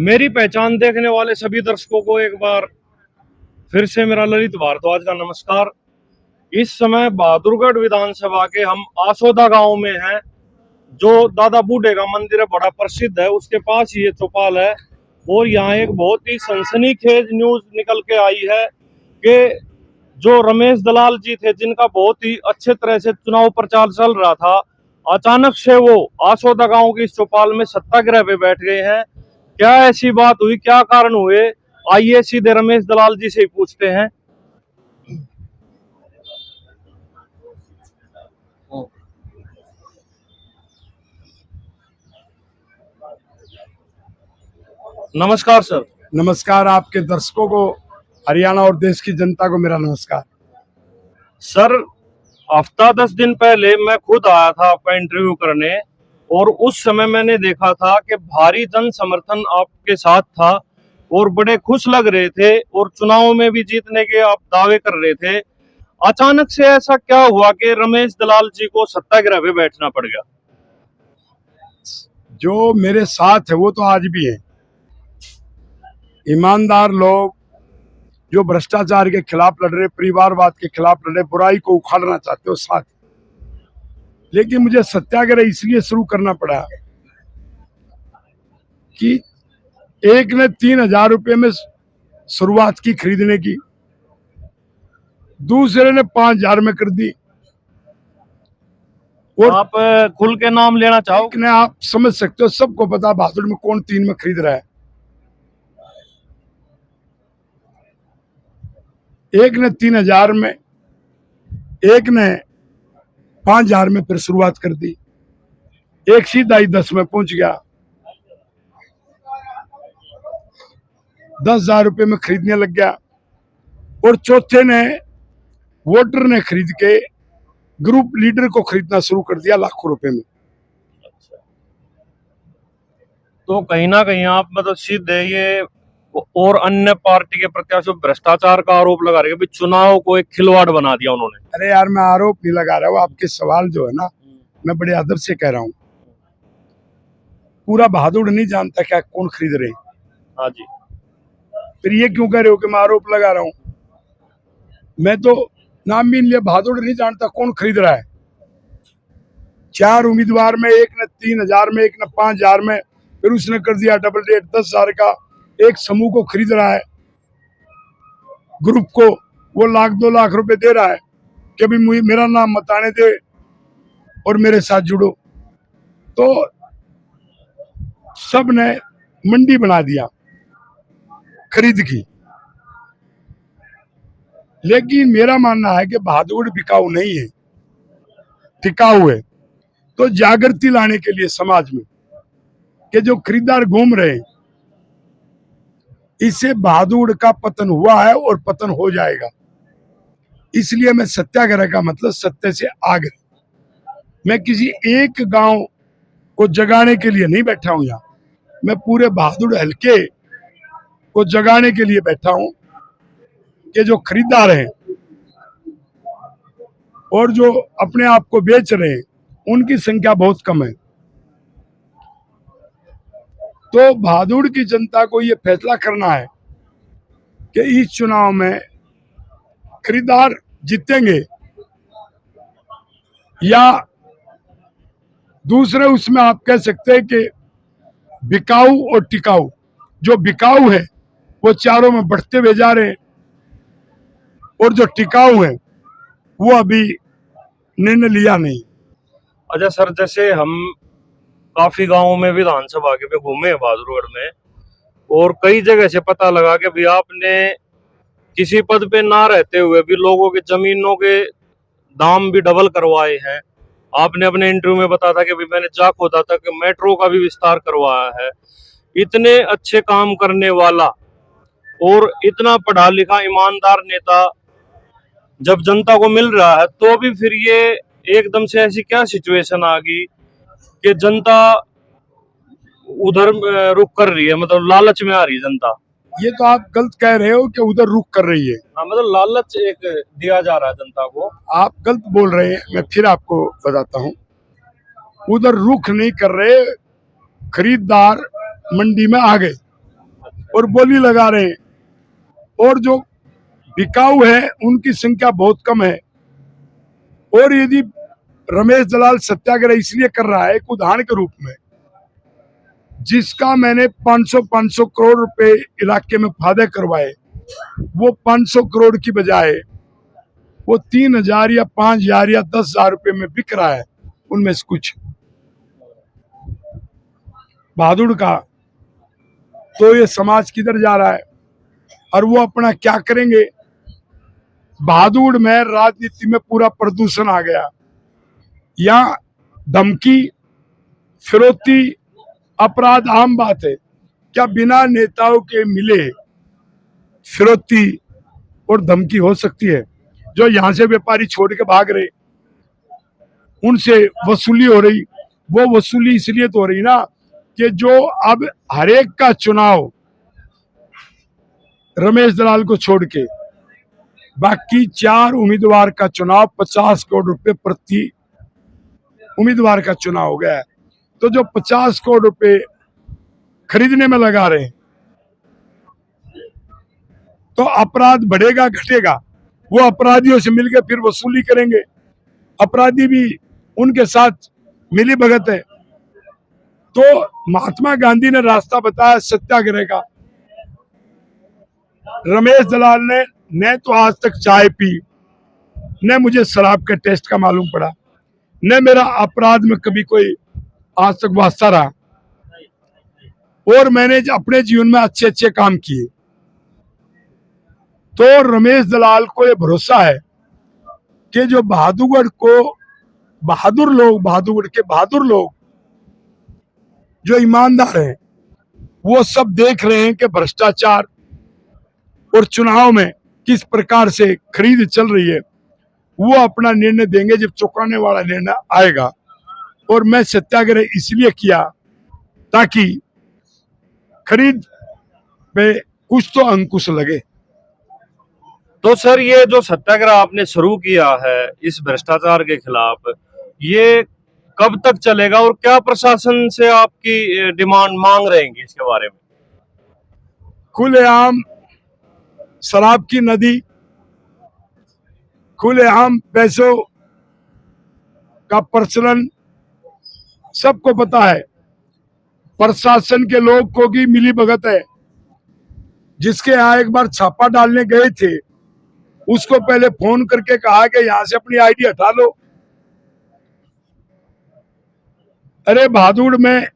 मेरी पहचान देखने वाले सभी दर्शकों को एक बार फिर से मेरा ललित भारद्वाज का नमस्कार। इस समय बहादुरगढ़ विधानसभा के हम आसोदा गांव में हैं, जो दादा बूढ़े का मंदिर है, बड़ा प्रसिद्ध है। उसके पास ये चौपाल है और यहाँ एक बहुत ही सनसनीखेज न्यूज निकल के आई है कि जो रमेश दलाल जी थे, जिनका बहुत ही अच्छे तरह से चुनाव प्रचार चल रहा था, अचानक से वो आसोदा गांव की इस चौपाल में सत्याग्रह पे बैठ गए हैं। क्या ऐसी बात हुई, क्या कारण हुए, आइए सीधे रमेश दलाल जी से ही पूछते हैं। नमस्कार सर। नमस्कार। आपके दर्शकों को, हरियाणा और देश की जनता को मेरा नमस्कार। सर, हफ्ता 10 दिन पहले मैं खुद आया था आपका इंटरव्यू करने और उस समय मैंने देखा था कि भारी जन समर्थन आपके साथ था और बड़े खुश लग रहे थे और चुनाव में भी जीतने के आप दावे कर रहे थे। अचानक से ऐसा क्या हुआ कि रमेश दलाल जी को सत्याग्रह पे बैठना पड़ गया? जो मेरे साथ है वो तो आज भी है। ईमानदार लोग जो भ्रष्टाचार के खिलाफ लड़ रहे, परिवारवाद के खिलाफ लड़ रहे, बुराई को उखाड़ना चाहते हो साथ। लेकिन मुझे सत्याग्रह इसलिए शुरू करना पड़ा कि एक ने 3,000 रुपये में शुरुआत की खरीदने की, दूसरे ने 5,000 में कर दी। और आप खुल के नाम लेना चाहो? एक ने, आप समझ सकते हो, सबको पता बहादुर में कौन 3 में खरीद रहा है। एक ने 3,000 में, एक ने 5,000 में फिर शुरुआत कर दी। एक सीधा ही 10 में पहुंच गया, 10,000 रुपये में खरीदने लग गया। और चौथे ने, वोटर ने खरीद के ग्रुप लीडर को खरीदना शुरू कर दिया लाखों रुपए में। तो कहीं ना कहीं आप मतलब सीधे ये और अन्य पार्टी के प्रत्याशियों पर भ्रष्टाचार का आरोप लगा रहे हैं, चुनाव को एक खिलवाड़ बना दिया उन्होंने। अरे यार, मैं आरोप नहीं लगा रहा हूँ, आपके सवाल जो है ना, मैं बड़े अदब से कह रहा हूँ। पूरा बहादुर नहीं जानता क्या कौन खरीद रहे। हाँ जी। फिर ये क्यों कह रहे हो कि मैं आरोप लगा रहा हूँ? मैं तो नाम भी लिया, बहादुर नहीं जानता कौन खरीद रहा है। 4 उम्मीदवार में, एक ने 3,000 में, एक ने 5,000 में, फिर उसने कर दिया डबल रेट 10,000 का। एक समूह को खरीद रहा है, ग्रुप को वो 1,00,000-2 लाख रुपए दे रहा है कि अभी मेरा नाम मत आने दे और मेरे साथ जुड़ो। तो सब ने मंडी बना दिया खरीद की। लेकिन मेरा मानना है कि बहादुर बिकाऊ नहीं है, टिकाऊ है। तो जागृति लाने के लिए समाज में कि जो खरीदार घूम रहे हैं, इससे बहादुर का पतन हुआ है और पतन हो जाएगा। इसलिए मैं सत्याग्रह का मतलब सत्य से आग्रह। मैं किसी एक गांव को जगाने के लिए नहीं बैठा हूं यहाँ, मैं पूरे बहादुर हल्के को जगाने के लिए बैठा हूं कि जो खरीदार हैं और जो अपने आप को बेच रहे हैं, उनकी संख्या बहुत कम है। तो बहादुर की जनता को ये फैसला करना है कि इस चुनाव में खरीदार जीतेंगे या दूसरे, उसमें आप कह सकते हैं कि बिकाऊ और टिकाऊ। जो बिकाऊ है वो चारों में बढ़ते हुए जा रहे हैं और जो टिकाऊ है वो अभी निर्णय लिया नहीं। अच्छा सर, जैसे हम काफी गांवों में विधानसभा के पे घूमे हैं बहादुरगढ़ में, और कई जगह से पता लगा कि भी आपने किसी पद पे ना रहते हुए भी लोगों के जमीनों के दाम भी डबल करवाए हैं। आपने अपने इंटरव्यू में बताया था कि भी मैंने जाखोदा तक मेट्रो का भी विस्तार करवाया है। इतने अच्छे काम करने वाला और इतना पढ़ा लिखा ईमानदार नेता जब जनता को मिल रहा है, तो भी फिर ये एकदम से ऐसी क्या सिचुएशन आ गई कि जनता उधर रुख कर रही है, मतलब लालच में आ रही है जनता? ये तो आप गलत कह रहे हो कि उधर रुख कर रही है। हाँ, मतलब लालच एक दिया जा रहा है जनता को। आप गलत बोल रहे हैं, मैं फिर आपको बताता हूँ। उधर रुख नहीं कर रहे, खरीदार मंडी में आ गए। और बोली लगा रहे हैं, और जो बिकाऊ है उनकी संख्या बहुत कम है। और यदि रमेश दलाल सत्याग्रह इसलिए कर रहा है एक उदाहरण के रूप में, जिसका मैंने 500 करोड़ रुपए इलाके में फायदे करवाए, वो 500 करोड़ की बजाय वो 3,000 या 5,000 या 10,000 रुपए में बिक रहा है। उनमें से कुछ बहादुर का, तो ये समाज किधर जा रहा है और वो अपना क्या करेंगे। बहादुर में राजनीति में पूरा प्रदूषण आ गया। यहाँ धमकी, फिरौती, अपराध आम बात है। क्या बिना नेताओं के मिले फिरौती और धमकी हो सकती है? जो यहाँ से व्यापारी छोड़ के भाग रहे, उनसे वसूली हो रही, वो वसूली इसलिए तो हो रही ना कि जो अब हरेक का चुनाव रमेश दलाल को छोड़ के बाकी 4 उम्मीदवार का चुनाव 50 करोड़ रुपए प्रति उम्मीदवार का चुनाव हो गया है। तो जो 50 करोड़ रुपए खरीदने में लगा रहे हैं, तो अपराध बढ़ेगा घटेगा? वो अपराधियों से मिलकर फिर वसूली करेंगे। अपराधी भी उनके साथ मिली भगत है। तो महात्मा गांधी ने रास्ता बताया सत्याग्रह का। रमेश दलाल ने न तो आज तक चाय पी, न मुझे शराब के टेस्ट का मालूम पड़ा, न मेरा अपराध में कभी कोई आज तक वास्ता रहा, और मैंने अपने जीवन में अच्छे अच्छे काम किए। तो रमेश दलाल को ये भरोसा है कि जो बहादुरगढ़ को बहादुर लोग जो ईमानदार हैं, वो सब देख रहे हैं कि भ्रष्टाचार और चुनाव में किस प्रकार से खरीद चल रही है। वो अपना निर्णय देंगे जब चौंकाने वाला निर्णय आएगा। और मैं सत्याग्रह इसलिए किया ताकि खरीद पे कुछ तो अंकुश लगे। तो सर, ये जो सत्याग्रह आपने शुरू किया है इस भ्रष्टाचार के खिलाफ, ये कब तक चलेगा और क्या प्रशासन से आपकी डिमांड मांग रहेंगे इसके बारे में? खुलेआम शराब की नदी, खुलेआम पैसों का प्रचलन सबको पता है। प्रशासन के लोग को की मिली भगत है। जिसके यहाँ एक बार छापा डालने गए थे, उसको पहले फोन करके कहा कि यहां से अपनी आईडी हटा लो। अरे बहादुर में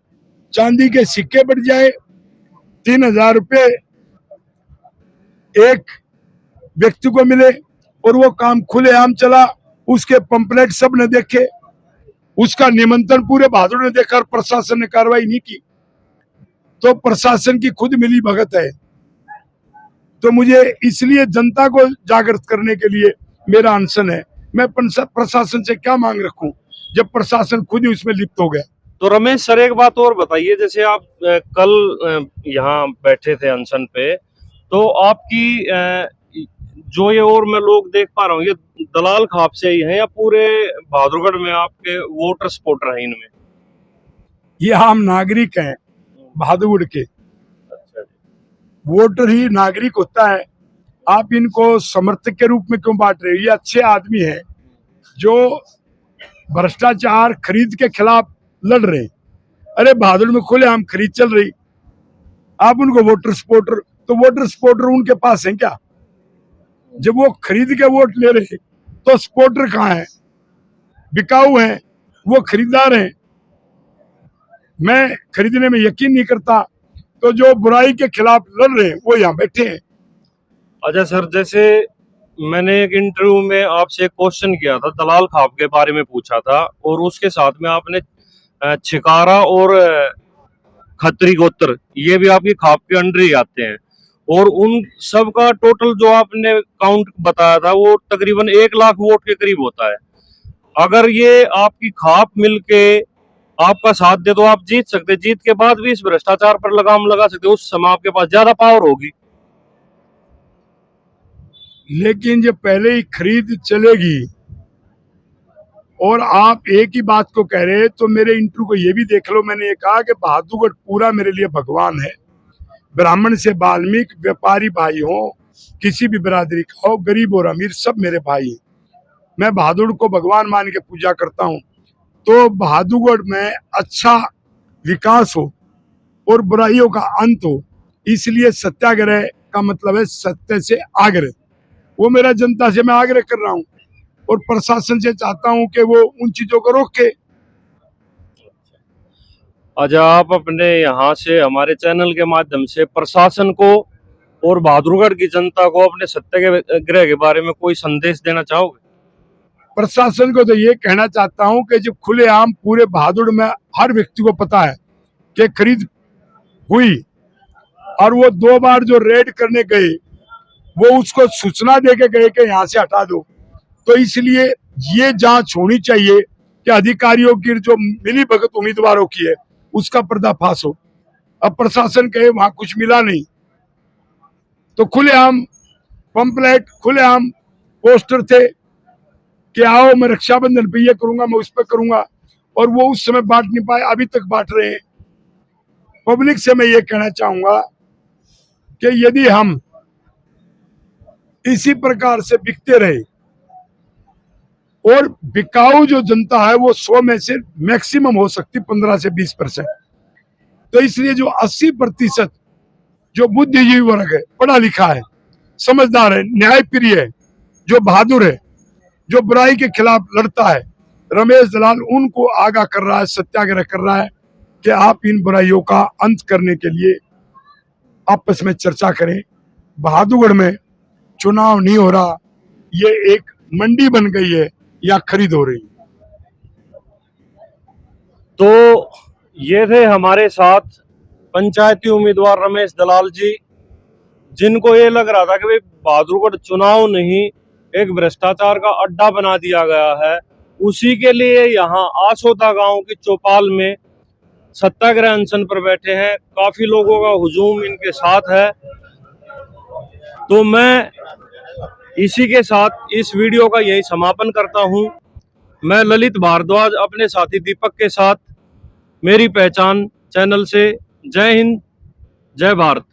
चांदी के सिक्के बढ़ जाए, 3,000 रुपए एक व्यक्ति को मिले और वो काम खुलेआम चला। उसके पंपलेट सब ने देखे, उसका निमंत्रण पूरे बहादुर ने देखा और प्रशासन ने कार्रवाई नहीं की। तो प्रशासन की खुद मिली भगत है। तो मुझे इसलिए जनता को जागृत करने के लिए मेरा अनशन है। मैं प्रशासन से क्या मांग रखूं जब प्रशासन खुद ही उसमें लिप्त हो गया। तो रमेश सर, एक बात और बताइए, जैसे आप कल यहाँ बैठे थे अनशन पे, तो आपकी जो ये और मैं लोग देख पा रहा हूँ, ये दलाल खाप से ही है या पूरे बहादुरगढ़ में आपके वोटर सपोर्टर हैं इनमें? ये आम नागरिक हैं बहादुरगढ़ के। अच्छा जी। वोटर ही नागरिक होता है। आप इनको समर्थक के रूप में क्यों बांट रहे हो? ये अच्छे आदमी हैं जो भ्रष्टाचार खरीद के खिलाफ लड़ रहे हैं। अरे बहादुर में खुलेआम खरीद चल रही, आप उनको वोटर सपोर्टर, तो वोटर सपोर्टर उनके पास है क्या? जब वो खरीद के वोट ले रहे तो सपोर्टर कहाँ है? बिकाऊ हैं, वो खरीदार हैं। मैं खरीदने में यकीन नहीं करता, तो जो बुराई के खिलाफ लड़ रहे हैं वो यहाँ बैठे हैं। अच्छा सर, जैसे मैंने एक इंटरव्यू में आपसे एक क्वेश्चन किया था, दलाल खाप के बारे में पूछा था, और उसके साथ में आपने छिकारा और खत्री गोत्र, ये भी आपकी खाप के अंडर ही आते हैं, और उन सब का टोटल जो आपने काउंट बताया था वो तकरीबन 1 लाख वोट के करीब होता है। अगर ये आपकी खाप मिलके आपका साथ दे तो आप जीत सकते, जीत के बाद भी इस भ्रष्टाचार पर लगाम लगा सकते, उस समय आपके पास ज्यादा पावर होगी। लेकिन जब पहले ही खरीद चलेगी और आप एक ही बात को कह रहे हैं, तो मेरे इंटरव्यू को ये भी देख लो। मैंने ये कहा कि बहादुरगढ़ पूरा मेरे लिए भगवान है। ब्राह्मण से वाल्मीकि, व्यापारी भाई हो, किसी भी बिरादरी का हो, गरीब और अमीर सब मेरे भाई हैं। मैं बहादुर को भगवान मान के पूजा करता हूँ। तो बहादुरगढ़ में अच्छा विकास हो और बुराइयों का अंत हो, इसलिए सत्याग्रह का मतलब है सत्य से आग्रह। वो मेरा जनता से मैं आग्रह कर रहा हूँ और प्रशासन से चाहता हूँ कि वो उन चीजों को रोके। आज आप अपने यहाँ से हमारे चैनल के माध्यम से प्रशासन को और बहादुरगढ़ की जनता को अपने सत्याग्रह के बारे में कोई संदेश देना चाहोगे? प्रशासन को तो ये कहना चाहता हूँ कि जब खुलेआम पूरे बहादुर में हर व्यक्ति को पता है कि खरीद हुई और वो 2 बार जो रेड करने गए वो उसको सूचना देके गए कि यहाँ से हटा दो, तो इसलिए ये जांच होनी चाहिए कि अधिकारियों की जो मिली भगत उम्मीदवारों की है उसका पर्दाफाश हो। अब प्रशासन कहे वहां कुछ मिला नहीं, तो खुलेआम पंपलेट, खुलेआम पोस्टर थे कि आओ मैं रक्षाबंधन पे ये करूंगा, मैं उस पर करूंगा, और वो उस समय बांट नहीं पाए, अभी तक बांट रहे हैं। पब्लिक से मैं ये कहना चाहूंगा कि यदि हम इसी प्रकार से बिकते रहे और बिकाऊ जो जनता है वो 100 में से मैक्सिमम हो सकती 15 से 20%, तो इसलिए जो 80% जो बुद्धिजीवी वर्ग है, पढ़ा लिखा है, समझदार है, न्यायप्रिय है, जो बहादुर है, जो बुराई के खिलाफ लड़ता है, रमेश दलाल उनको आगाह कर रहा है, सत्याग्रह कर रहा है कि आप इन बुराइयों का अंत करने के लिए आपस में चर्चा करें। बहादुरगढ़ में चुनाव नहीं हो रहा, ये एक मंडी बन गई है या खरीद हो रही है। तो ये थे हमारे साथ पंचायती उम्मीदवार रमेश दलाल जी, जिनको ये लग रहा था कि भाई बहादुरगढ़ चुनाव नहीं एक भ्रष्टाचार का अड्डा बना दिया गया है, उसी के लिए यहाँ आसोदा गांव की चौपाल में सत्याग्रह अनशन पर बैठे हैं। काफी लोगों का हुजूम इनके साथ है। तो मैं इसी के साथ इस वीडियो का यही समापन करता हूं। मैं ललित भारद्वाज अपने साथी दीपक के साथ, मेरी पहचान चैनल से। जय हिंद, जय भारत।